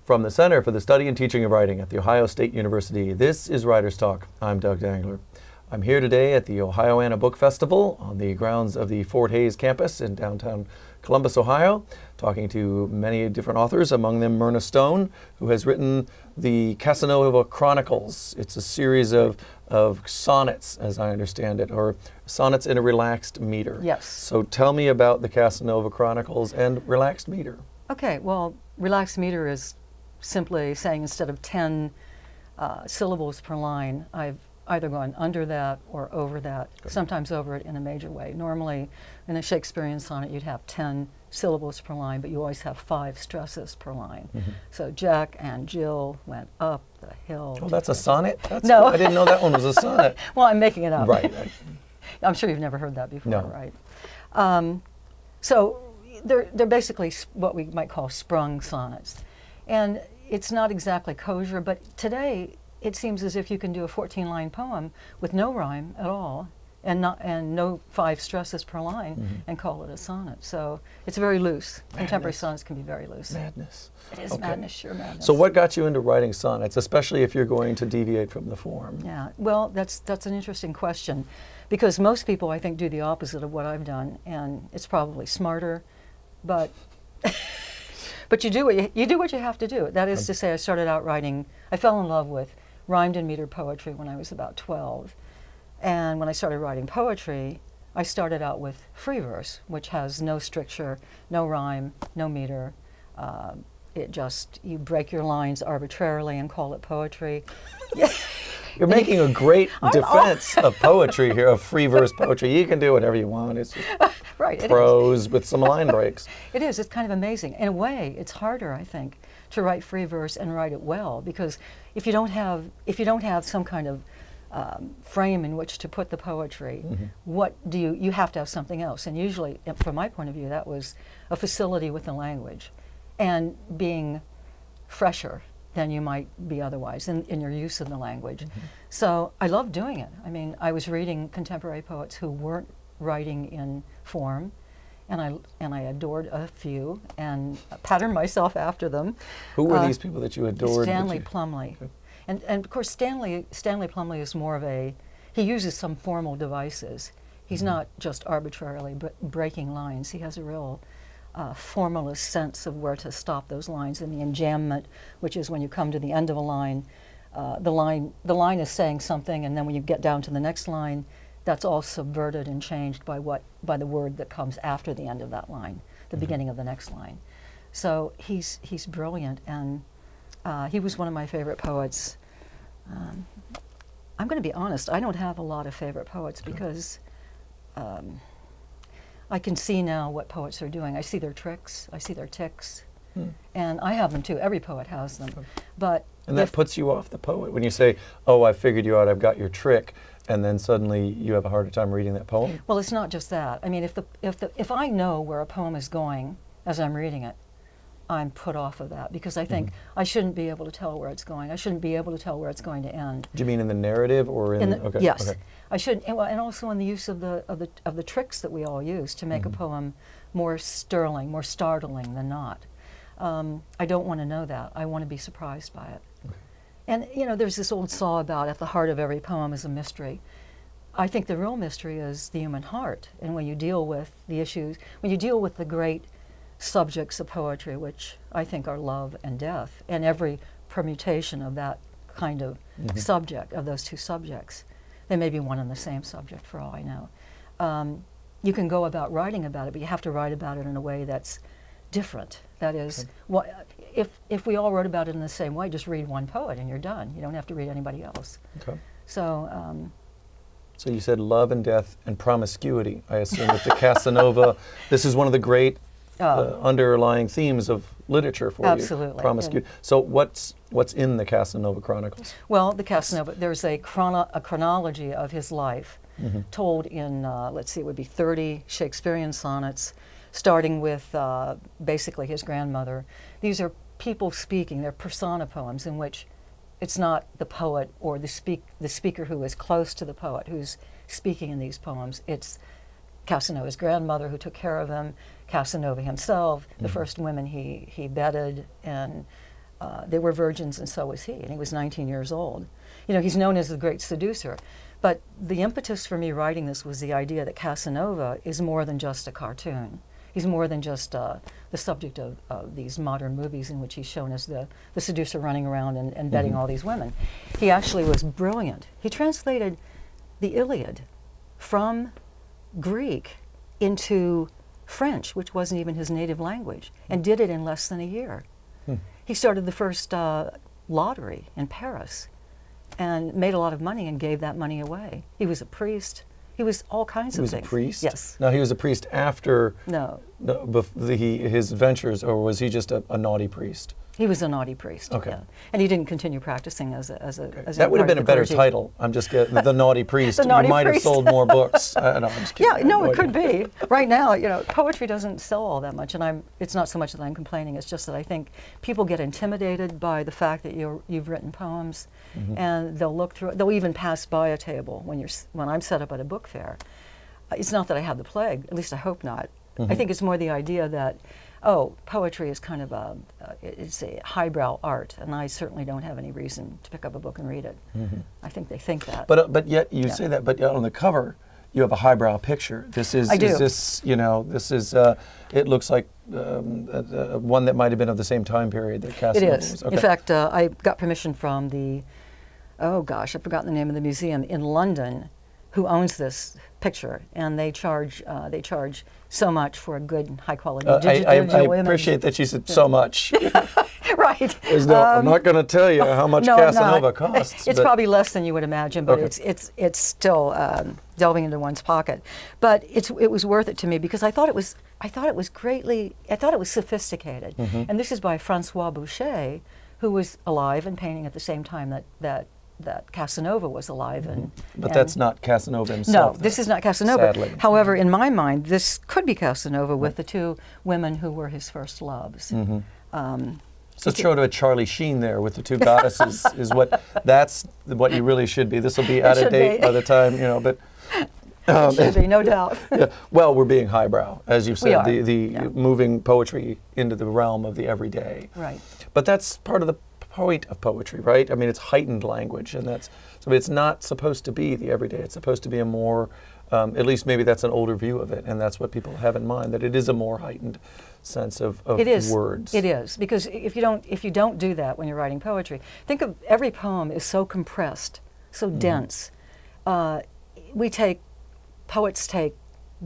From the Center for the Study and Teaching of Writing at The Ohio State University, this is Writer's Talk. I'm Doug Dangler. I'm here today at the Ohioana Book Festival on the grounds of the Fort Hays campus in downtown Columbus, Ohio, talking to many different authors, among them Myrna Stone, who has written the Casanova Chronicles. It's a series of sonnets, as I understand it, or sonnets in a relaxed meter. Yes. So tell me about the Casanova Chronicles and relaxed meter. Okay, well, relaxed meter is simply saying instead of 10 syllables per line, I've either gone under that or over that, sometimes over it in a major way. Normally, in a Shakespearean sonnet, you'd have 10 syllables per line, but you always have 5 stresses per line. Mm-hmm. So Jack and Jill went up the hill. Oh, that's a sonnet? No. I didn't know that one was a sonnet. Well, I'm making it up. Right. I'm sure you've never heard that before, No. right? So they're basically what we might call sprung sonnets. And it's not exactly kosher, but today it seems as if you can do a 14-line poem with no rhyme at all and no 5 stresses per line and call it a sonnet. So it's very loose. Madness. Contemporary sonnets can be very loose. Madness. It is madness, sure madness. So what got you into writing sonnets, especially if you're going to deviate from the form? Yeah, well, that's an interesting question, because most people, I think, do the opposite of what I've done, and it's probably smarter, but but you do what you have to do. That is to say, I started out writing. I fell in love with rhymed and meter poetry when I was about 12, and when I started writing poetry, I started out with free verse, which has no stricture, no rhyme, no meter. You break your lines arbitrarily and call it poetry. You're making a great defense of poetry here, of free verse poetry. You can do whatever you want. It's just right, prose with some line breaks. It is. It's kind of amazing. In a way, it's harder, I think, to write free verse and write it well, because if you don't have some kind of frame in which to put the poetry, what do you have to have something else. And usually, from my point of view, that was a facility with the language and being fresher than you might be otherwise in your use of the language. So I loved doing it. I mean, I was reading contemporary poets who weren't writing in form, and I adored a few and patterned myself after them. Who were these people that you adored? Stanley Plumley. Okay. And of course Stanley Plumley is more of he uses some formal devices. He's not just arbitrarily breaking lines. He has a real formalist sense of where to stop those lines, and the enjambment, which is when you come to the end of a line, the line is saying something, and then when you get down to the next line, that's all subverted and changed by the word that comes after the end of that line, the beginning of the next line. So he's brilliant, and he was one of my favorite poets. I'm going to be honest, I don't have a lot of favorite poets because I can see now what poets are doing. I see their tricks, I see their tics, and I have them too. Every poet has them. And that puts you off the poet when you say, "Oh, I figured you out. I've got your trick," and then suddenly you have a harder time reading that poem. Well, it's not just that. I mean, if I know where a poem is going as I'm reading it, I'm put off of that, because I think I shouldn't be able to tell where it's going. I shouldn't be able to tell where it's going to end. Do you mean in the narrative or in the, yes. Okay. I should, and also in the use of the tricks that we all use to make a poem more sterling, more startling than not. I don't want to know that. I want to be surprised by it. Okay. And there's this old saw about at the heart of every poem is a mystery. I think the real mystery is the human heart, and when you deal with the issues, when you deal with the great subjects of poetry, which I think are love and death, and every permutation of that kind of subject, of those two subjects. They may be one and the same subject for all I know. You can go about writing about it, but you have to write about it in a way that's different. That is, if we all wrote about it in the same way, just read one poet and you're done. You don't have to read anybody else. Okay. So so you said love and death and promiscuity. I assume that the Casanova, this is one of the great underlying themes of literature for you. Absolutely. Promiscuity. So what's in the Casanova Chronicles? Well, the Casanova, there's a chronology of his life told in, let's see, it would be 30 Shakespearean sonnets, starting with basically his grandmother. These are people speaking. They're persona poems in which it's not the poet or the speaker who is close to the poet who's speaking in these poems. It's Casanova's grandmother who took care of him, Casanova himself, the first women he bedded, and they were virgins, and so was he, and he was 19 years old. You know, he's known as the great seducer. But the impetus for me writing this was the idea that Casanova is more than just a cartoon. He's more than just the subject of these modern movies in which he's shown as the seducer running around and betting all these women. He actually was brilliant. He translated the Iliad from Greek into French, which wasn't even his native language, and did it in less than a year. He started the first lottery in Paris and made a lot of money and gave that money away. He was a priest. He was all kinds of things. He was a priest? Yes. Now, he was a priest after his ventures, or was he just a naughty priest? He was a naughty priest. Okay. Yeah. And he didn't continue practicing as that would have been a better title. I'm just getting the naughty priest. The naughty you might priest. have sold more books. No, I'm just kidding. Yeah, no, it could be. Right now, you know, poetry doesn't sell all that much, and it's not so much that I'm complaining. It's just that I think people get intimidated by the fact that you've written poems, and they'll look through it. They'll even pass by a table when I'm set up at a book fair. It's not that I have the plague. At least I hope not. I think it's more the idea that, oh, poetry is kind of it's a highbrow art, and I certainly don't have any reason to pick up a book and read it. I think they think that. But yet you say that, but on the cover you have a highbrow picture. This is, I do. Is this, you know, this is, it looks like one that might have been of the same time period that Casanova was. It is. Okay. In fact, I got permission from oh gosh, I've forgotten the name of the museum in London, who owns this picture, and they charge so much for a good, high-quality digital image. I appreciate that you said so much. Right. I'm not going to tell you how much Casanova costs. It's probably less than you would imagine, but it's still delving into one's pocket. But it was worth it to me because I thought it was sophisticated. And this is by Francois Boucher, who was alive and painting at the same time that Casanova was alive. But that's not Casanova himself. No, this is not Casanova. Sadly. However, in my mind, this could be Casanova with the two women who were his first loves. So it's sort of a Charlie Sheen there with the two goddesses that's what you really should be. This will be out of date by the time, you know, but... It should be, no doubt. Yeah. Well, we're being highbrow, as you said, we are. Moving poetry into the realm of the everyday. Right. But that's part of the point of poetry, right? I mean, it's heightened language, and so it's not supposed to be the everyday. It's supposed to be a more, at least maybe that's an older view of it, and that's what people have in mind, that it is a more heightened sense of words. It is, because if you don't do that when you're writing poetry, think of every poem is so compressed, so dense. Poets take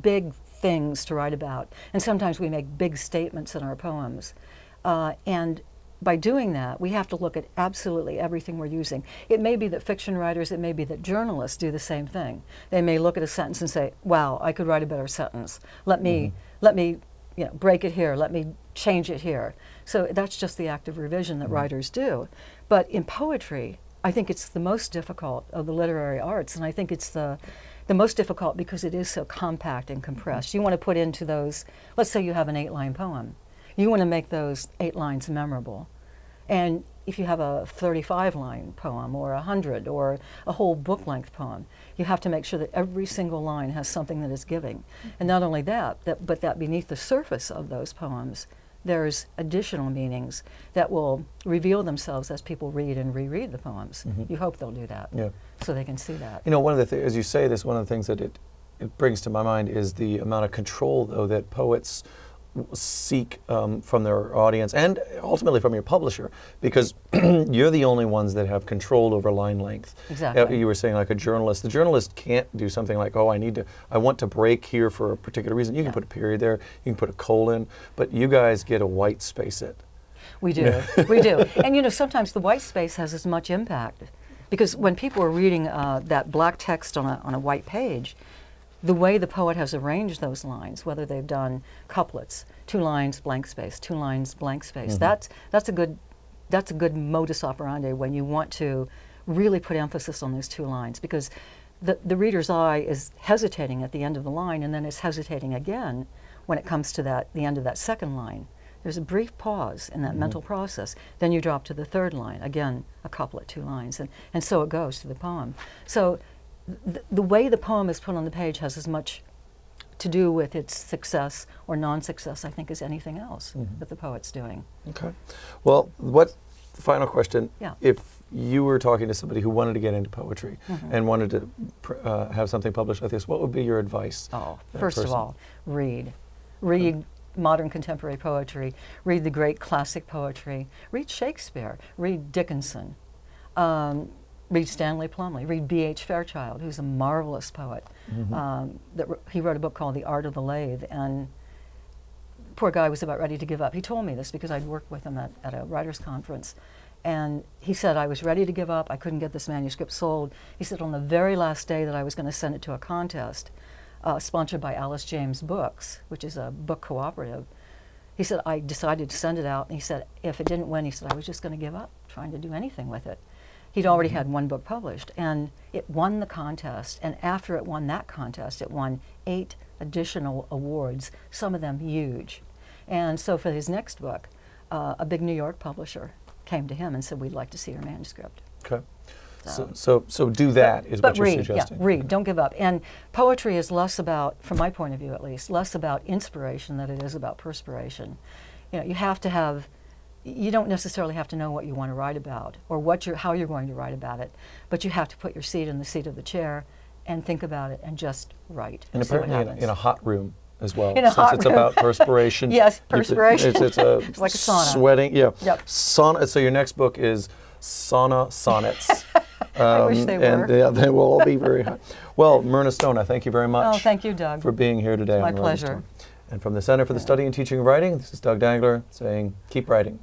big things to write about, and sometimes we make big statements in our poems, and by doing that, we have to look at absolutely everything we're using. It may be that fiction writers, it may be that journalists do the same thing. They may look at a sentence and say, wow, I could write a better sentence. Let me break it here, let me change it here. So that's just the act of revision that writers do. But in poetry, I think it's the most difficult of the literary arts, and I think it's the most difficult because it is so compact and compressed. You want to put into those, let's say you have an 8-line poem. You want to make those 8 lines memorable. And if you have a 35-line poem or 100 or a whole book-length poem, you have to make sure that every single line has something that is giving. And not only that, but that beneath the surface of those poems, there's additional meanings that will reveal themselves as people read and reread the poems. You hope they'll do that, so they can see that. You know, one of the things, as you say this, one of the things that it brings to my mind is the amount of control, though, that poets seek from their audience and ultimately from your publisher, because you're the only ones that have control over line length. Exactly. You were saying like a journalist. The journalist can't do something like, oh, I want to break here for a particular reason. You can put a period there, you can put a colon, but you guys get a white space it. We do, we do. And you know, sometimes the white space has as much impact, because when people are reading that black text on a white page, the way the poet has arranged those lines, whether they've done couplets, 2 lines, blank space, 2 lines, blank space, that's a good modus operandi when you want to really put emphasis on those 2 lines, because the reader's eye is hesitating at the end of the line, and then it's hesitating again when it comes to the end of that second line. There's a brief pause in that mental process. Then you drop to the 3rd line, again, a couplet, 2 lines, and so it goes to the poem. So the way the poem is put on the page has as much to do with its success or non-success, I think, as anything else that the poet's doing. Okay. Well, what final question. Yeah. If you were talking to somebody who wanted to get into poetry and wanted to have something published like this, what would be your advice? Oh, to that first of person? all, read. Read modern contemporary poetry. Read the great classic poetry. Read Shakespeare. Read Dickinson. Read Stanley Plumley. Read B.H. Fairchild, who's a marvelous poet. He wrote a book called The Art of the Lathe, and poor guy was about ready to give up. He told me this because I'd worked with him at a writers' conference. And he said, I was ready to give up. I couldn't get this manuscript sold. He said, on the very last day that I was going to send it to a contest, sponsored by Alice James Books, which is a book cooperative, he said, I decided to send it out. And he said, if it didn't win, he said, I was just going to give up trying to do anything with it. He'd already had one book published, and it won the contest. And after it won that contest, it won 8 additional awards, some of them huge. And so for his next book, a big New York publisher came to him and said, we'd like to see your manuscript. Okay. So do that is what you're suggesting. Yeah, read, don't give up. And poetry is less about, from my point of view at least, less about inspiration than it is about perspiration. You know, you have to have, you don't necessarily have to know what you want to write about or how you're going to write about it, but you have to put your seat in the seat of the chair and think about it and just write. And apparently in a hot room as well, since it's about perspiration. Yes, perspiration. It's like a sauna. Sweating, yeah. Yep. Sauna. So your next book is Sauna Sonnets. I wish they were. And they will all be very hot. Well, Myrna Stone, I thank you very much. Oh, thank you, Doug. For being here today. My on Writers' pleasure. Talk. And from the Center for the Study and Teaching of Writing, this is Doug Dangler saying, keep writing.